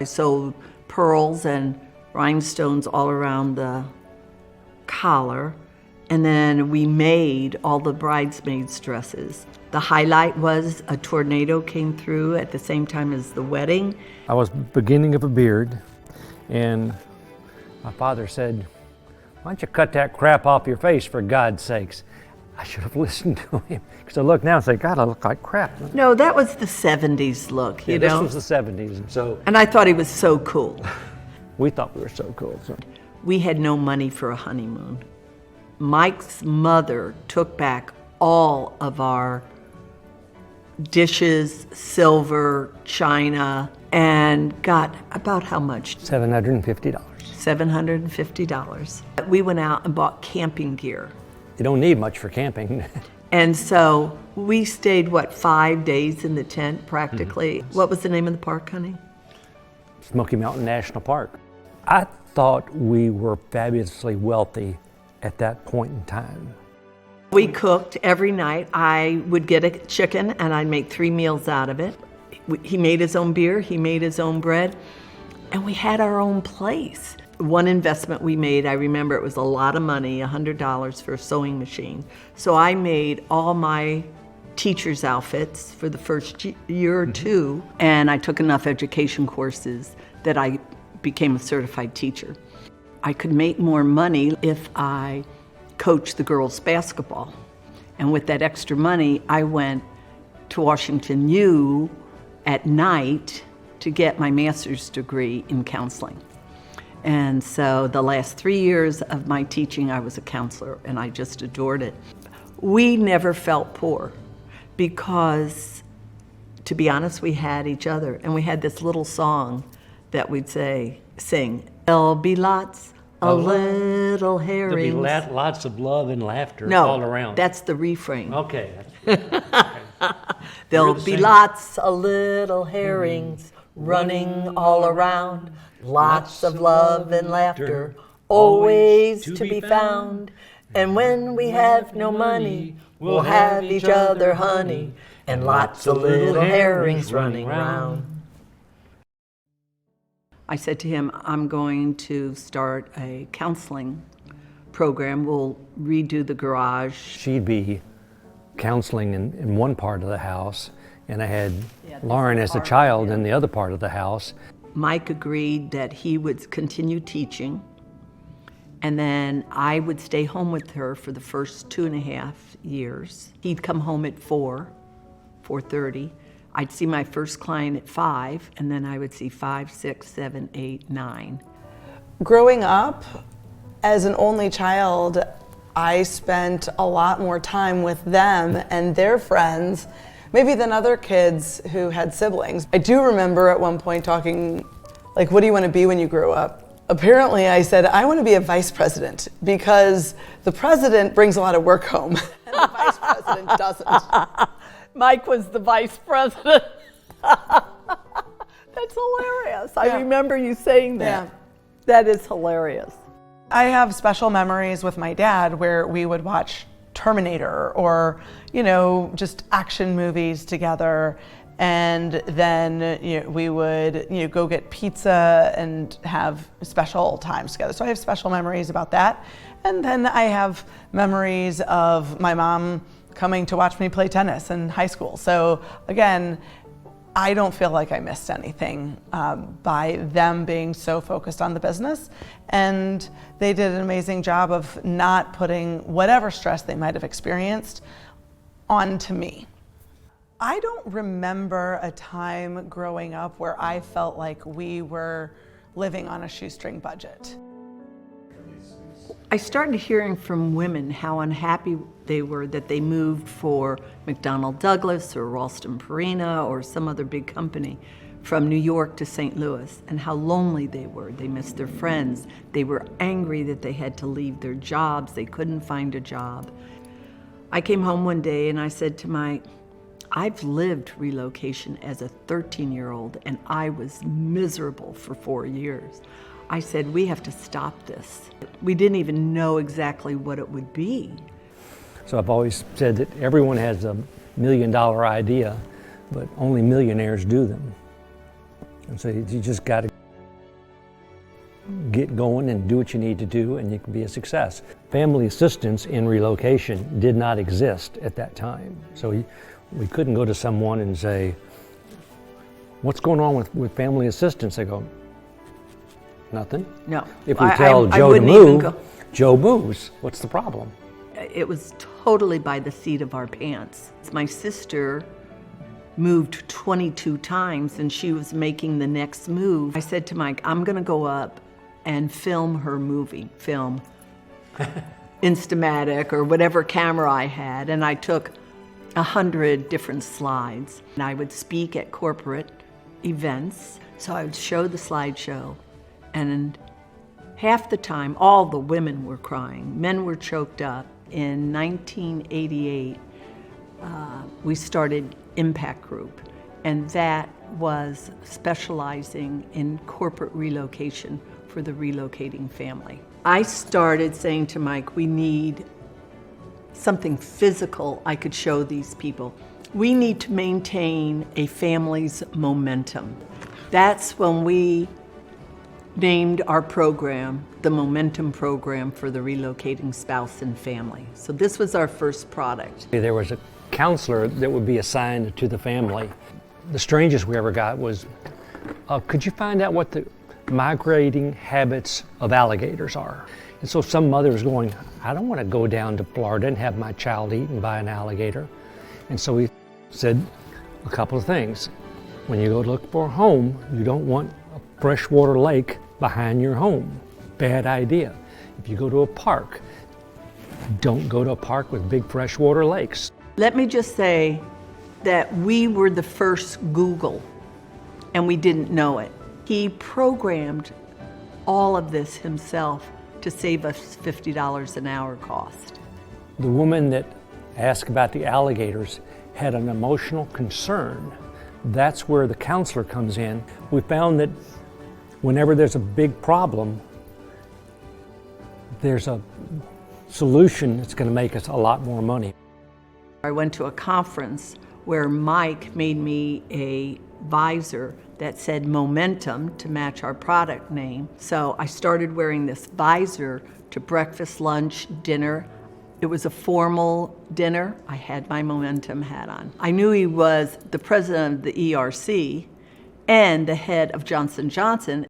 I sewed pearls and rhinestones all around the collar, and then we made all the bridesmaids' dresses. The highlight was a tornado came through at the same time as the wedding. I was beginning of a beard, and my father said, "Why don't you cut that crap off your face, for God's sakes?" I should have listened to him, because I look now and say, God, I look like crap. No, that was the 70s look, you know? This was the 70s, and I thought he was so cool. we thought we were so cool. So. We had no money for a honeymoon. Mike's mother took back all of our dishes, silver, china, and got about how much? $750. $750. We went out and bought camping gear. You don't need much for camping. And so we stayed, 5 days in the tent practically. Mm-hmm. What was the name of the park, honey? Smoky Mountain National Park. I thought we were fabulously wealthy at that point in time. We cooked every night. I would get a chicken and I'd make 3 meals out of it. He made his own beer, he made his own bread, and we had our own place. One investment we made, I remember it was a lot of money, $100 for a sewing machine. So I made all my teacher's outfits for the first year or two, and I took enough education courses that I became a certified teacher. I could make more money if I coached the girls' basketball. And with that extra money, I went to Washington U at night to get my master's degree in counseling. And so the last 3 years of my teaching, I was a counselor, and I just adored it. We never felt poor because, to be honest, we had each other. And we had this little song that we'd sing, "There'll be lots of little herrings." There'll be lots of love and laughter all around. No, that's the refrain. Okay. There'll be lots of little herrings running all around. Lots of love and laughter, always to be found. And when we have no money, we'll have each other, honey, and lots of little herrings running round. I said to him, I'm going to start a counseling program. We'll redo the garage. She'd be counseling in one part of the house, and I had Lauren as a child in the other part of the house. Mike agreed that he would continue teaching, and then I would stay home with her for the first 2.5 years. He'd come home at 4:30. I'd see my first client at 5, and then I would see 5, 6, 7, 8, 9. Growing up as an only child, I spent a lot more time with them and their friends maybe than other kids who had siblings. I do remember at one point talking, like, what do you want to be when you grow up? Apparently I said, I want to be a vice president because the president brings a lot of work home and the vice president doesn't. Mike was the vice president. That's hilarious. Yeah. I remember you saying that. Yeah. That is hilarious. I have special memories with my dad where we would watch Terminator or, just action movies together. And then we would go get pizza and have special times together. So I have special memories about that. And then I have memories of my mom coming to watch me play tennis in high school. So again, I don't feel like I missed anything by them being so focused on the business. And they did an amazing job of not putting whatever stress they might have experienced onto me. I don't remember a time growing up where I felt like we were living on a shoestring budget. I started hearing from women how unhappy they were that they moved for McDonnell Douglas or Ralston Purina or some other big company from New York to St. Louis, and how lonely they were. They missed their friends. They were angry that they had to leave their jobs. They couldn't find a job. I came home one day and I said to Mike, I've lived relocation as a 13-year-old and I was miserable for 4 years. I said, we have to stop this. We didn't even know exactly what it would be. So I've always said that everyone has a $1 million idea, but only millionaires do them. And so you just got to get going and do what you need to do, and you can be a success. Family assistance in relocation did not exist at that time. So we couldn't go to someone and say, what's going on with family assistance? They go, nothing. No. If we tell Joe to move, Joe moves. What's the problem? It was totally by the seat of our pants. My sister moved 22 times and she was making the next move. I said to Mike, I'm gonna go up and film her moving, film Instamatic or whatever camera I had, and I took 100 different slides. And I would speak at corporate events, so I would show the slideshow, and half the time, all the women were crying, men were choked up. In 1988, we started Impact Group, and that was specializing in corporate relocation for the relocating family. I started saying to Mike, we need something physical I could show these people. We need to maintain a family's momentum. That's when we named our program the Momentum Program for the Relocating Spouse and Family. So this was our first product. There was a counselor that would be assigned to the family. The strangest we ever got was, could you find out what the migrating habits of alligators are? And so some mother was going, I don't want to go down to Florida and have my child eaten by an alligator. And so we said a couple of things. When you go look for a home, you don't want a freshwater lake behind your home. Bad idea. If you go to a park, don't go to a park with big freshwater lakes. Let me just say that we were the first Google, and we didn't know it. He programmed all of this himself to save us $50 an hour cost. The woman that asked about the alligators had an emotional concern. That's where the counselor comes in. We found that whenever there's a big problem, there's a solution that's going to make us a lot more money. I went to a conference where Mike made me a visor that said Momentum to match our product name. So I started wearing this visor to breakfast, lunch, dinner. It was a formal dinner. I had my Momentum hat on. I knew he was the president of the ERC and the head of Johnson & Johnson.